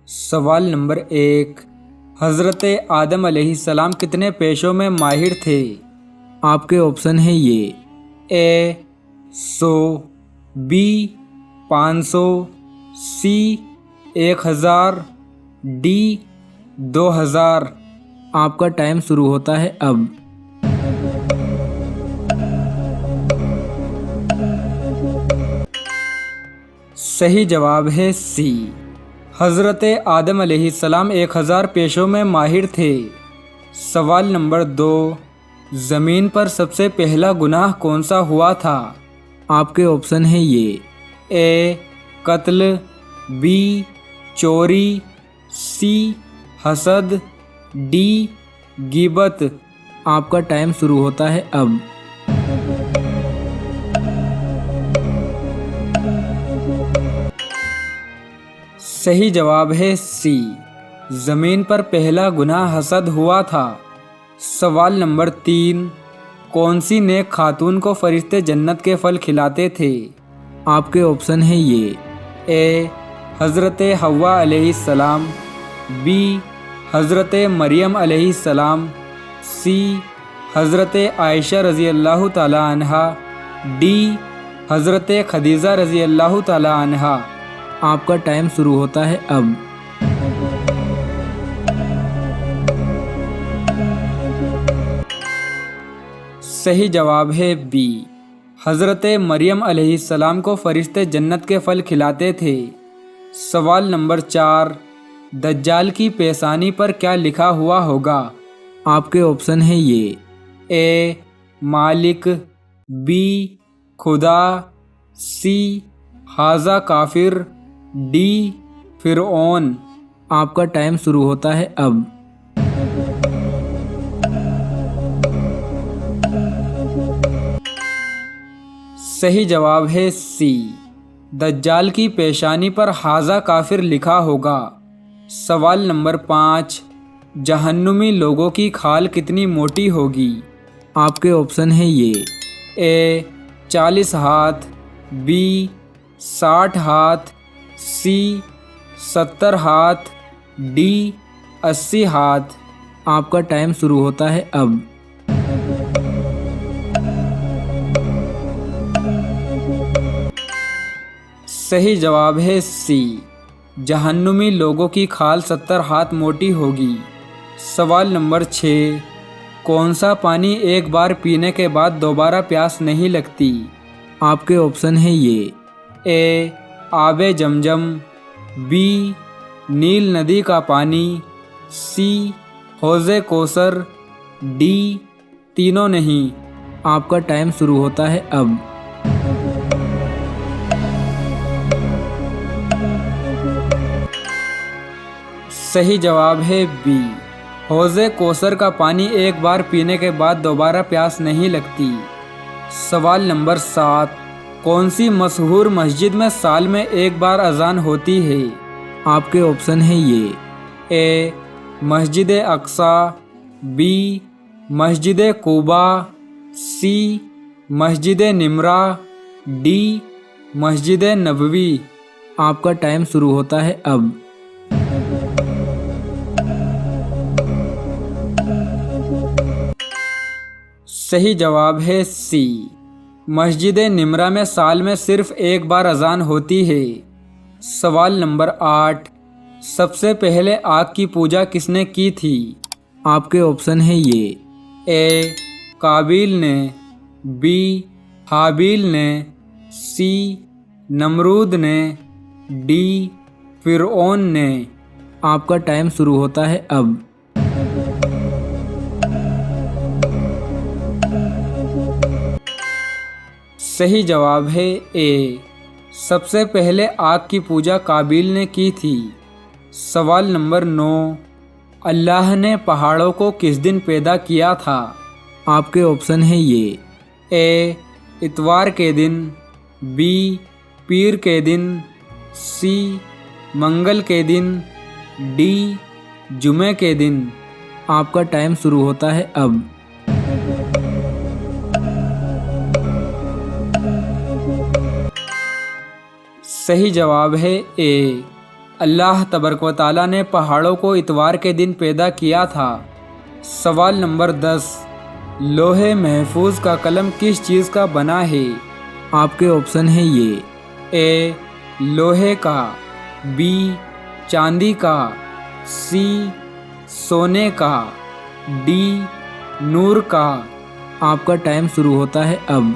सवाल नंबर 1, हज़रत आदम अलैहिस्सलाम कितने पेशों में माहिर थे? आपके ऑप्शन है ये ए 100, बी 500, सी 1000, डी 2000। आपका टाइम शुरू होता है अब। सही जवाब है सी। हज़रत आदम अलैहिस्सलाम 1000 पेशों में माहिर थे। सवाल नंबर 2, ज़मीन पर सबसे पहला गुनाह कौन सा हुआ था? आपके ऑप्शन है ये ए कत्ल, बी चोरी, सी हसद, डी गिबत। आपका टाइम शुरू होता है अब। सही जवाब है सी। ज़मीन पर पहला गुनाह हसद हुआ था। सवाल नंबर 3, कौन सी नेक खातून को फरिश्ते जन्नत के फल खिलाते थे? आपके ऑप्शन है ये ए हज़रत हव्वा अलैहिस्सलाम, बी हज़रत मरियम अलैहिस्सलाम, सी हज़रत आयशा रज़ी अल्लाह ताला अन्हा, डी हज़रत खदीजा रज़ी अल्लाह ताला अन्हा। आपका टाइम शुरू होता है अब। सही जवाब है बी। हज़रत मरियम अलैहिस्सलाम को फरिश्ते जन्नत के फल खिलाते थे। सवाल नंबर 4, दज्जाल की पेशानी पर क्या लिखा हुआ होगा? आपके ऑप्शन है ये ए मालिक, बी खुदा, सी हाजा काफिर, डी फिरऔन। आपका टाइम शुरू होता है अब। सही जवाब है सी। दज्जाल की पेशानी पर हाजा काफिर लिखा होगा। सवाल नंबर 5, जहन्नुमी लोगों की खाल कितनी मोटी होगी? आपके ऑप्शन है ये ए 40 हाथ, बी 60 हाथ, सी 70 हाथ, डी 80 हाथ। आपका टाइम शुरू होता है अब। सही जवाब है सी। जहन्नुमी लोगों की खाल 70 हाथ मोटी होगी। सवाल नंबर 6, कौन सा पानी एक बार पीने के बाद दोबारा प्यास नहीं लगती? आपके ऑप्शन है ये ए आबे जमजम, बी नील नदी का पानी, सी हौज़े कौसर, डी तीनों नहीं। आपका टाइम शुरू होता है अब। सही जवाब है बी। हौज़े कौसर का पानी एक बार पीने के बाद दोबारा प्यास नहीं लगती। सवाल नंबर 7, कौन सी मशहूर मस्जिद में साल में एक बार अजान होती है? आपके ऑप्शन है ये ए मस्जिद अक्सा, बी मस्जिद कुबा, सी मस्जिद निमरा, डी मस्जिद नबवी। आपका टाइम शुरू होता है अब। सही जवाब है सी। मस्जिद निमरा में साल में सिर्फ एक बार अजान होती है। सवाल नंबर 8, सबसे पहले आग की पूजा किसने की थी? आपके ऑप्शन है ये ए काबिल ने, बी हाबिल ने, सी नमरूद ने, डी फिरऔन ने। आपका टाइम शुरू होता है अब। सही जवाब है ए, सबसे पहले आग की पूजा काबिल ने की थी। सवाल नंबर 9, अल्लाह ने पहाड़ों को किस दिन पैदा किया था? आपके ऑप्शन है ये ए इतवार के दिन, बी पीर के दिन, सी मंगल के दिन, डी जुमे के दिन। आपका टाइम शुरू होता है अब। सही जवाब है ए अल्लाह तबारक व तआला ने पहाड़ों को इतवार के दिन पैदा किया था। सवाल नंबर 10, लोहे महफूज का कलम किस चीज़ का बना है? आपके ऑप्शन है ये, ए लोहे का, बी चांदी का, सी सोने का, डी नूर का। आपका टाइम शुरू होता है अब।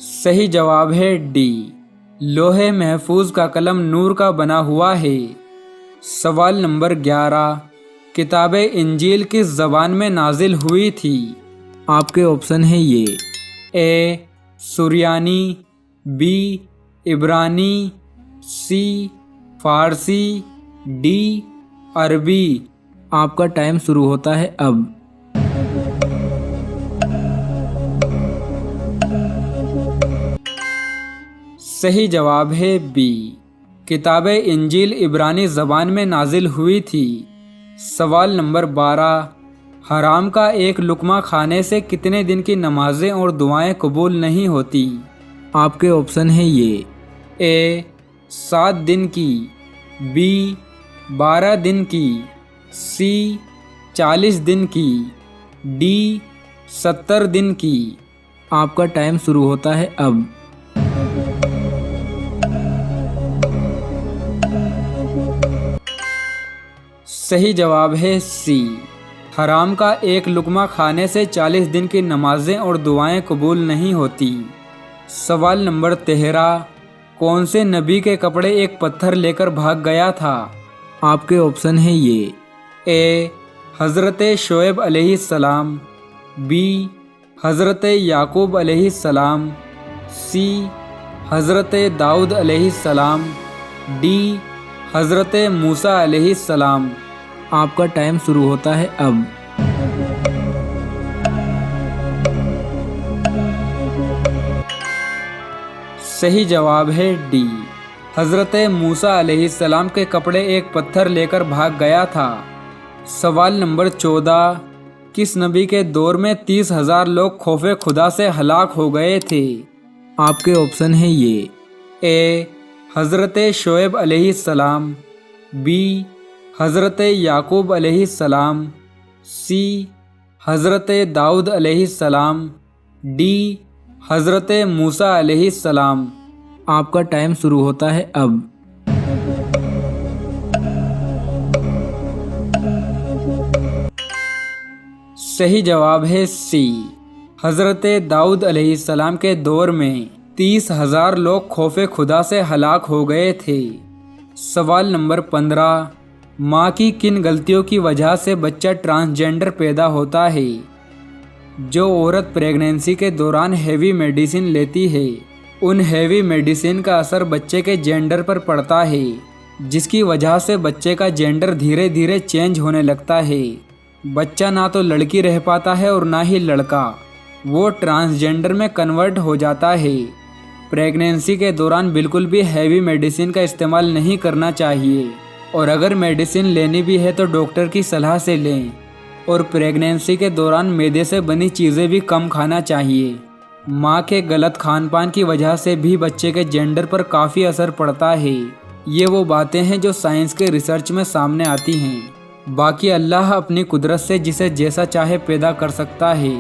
सही जवाब है डी, लोहे महफूज का कलम नूर का बना हुआ है। सवाल नंबर 11, किताब इंजील किस ज़बान में नाजिल हुई थी? आपके ऑप्शन है ये, ए सुरियानी, बी इब्रानी, सी फारसी, डी अरबी। आपका टाइम शुरू होता है अब। सही जवाब है बी, किताब इंजील इब्रानी ज़बान में नाजिल हुई थी। सवाल नंबर 12, हराम का एक लुकमा खाने से कितने दिन की नमाजें और दुआएं कबूल नहीं होती? आपके ऑप्शन है ये, ए 7 दिन की, बी 12 दिन की, सी 40 दिन की, डी 70 दिन की। आपका टाइम शुरू होता है अब। सही जवाब है सी, हराम का एक लुकमा खाने से 40 दिन की नमाजें और दुआएं कबूल नहीं होती। सवाल नंबर 13, कौन से नबी के कपड़े एक पत्थर लेकर भाग गया था? आपके ऑप्शन है ये, ए हज़रत शोएब अलैहिस्सलाम, बी हज़रत याकूब अलैहिस्सलाम, सी हज़रत दाऊद अलैहिस्सलाम, डी हज़रत मूसा अलैहिस्सलाम। आपका टाइम शुरू होता है अब। सही जवाब है डी, हज़रत मूसा अलैहिस्सलाम के कपड़े एक पत्थर लेकर भाग गया था। सवाल नंबर 14, किस नबी के दौर में 30,000 लोग खौफे खुदा से हलाक हो गए थे? आपके ऑप्शन है ये, ए हज़रत शोएब अलैहिस्सलाम, बी हज़रत याकूब अलैहिस्सलाम, सी हज़रत दाऊद अलैहिस्सलाम, डी हज़रत मूसा अलैहिस्सलाम। आपका टाइम शुरू होता है अब। सही जवाब है सी, हज़रत दाऊद अलैहिस्सलाम के दौर में 30,000 लोग खौफे खुदा से हलाक हो गए थे। सवाल नंबर 15, माँ की किन गलतियों की वजह से बच्चा ट्रांसजेंडर पैदा होता है? जो औरत प्रेगनेंसी के दौरान हैवी मेडिसिन लेती है, उन हैवी मेडिसिन का असर बच्चे के जेंडर पर पड़ता है, जिसकी वजह से बच्चे का जेंडर धीरे धीरे चेंज होने लगता है। बच्चा ना तो लड़की रह पाता है और ना ही लड़का, वो ट्रांसजेंडर में कन्वर्ट हो जाता है। प्रेगनेंसी के दौरान बिल्कुल भी हैवी मेडिसिन का इस्तेमाल नहीं करना चाहिए, और अगर मेडिसिन लेनी भी है तो डॉक्टर की सलाह से लें। और प्रेगनेंसी के दौरान मैदे से बनी चीज़ें भी कम खाना चाहिए। माँ के गलत खान पान की वजह से भी बच्चे के जेंडर पर काफ़ी असर पड़ता है। ये वो बातें हैं जो साइंस के रिसर्च में सामने आती हैं। बाकी अल्लाह अपनी कुदरत से जिसे जैसा चाहे पैदा कर सकता है।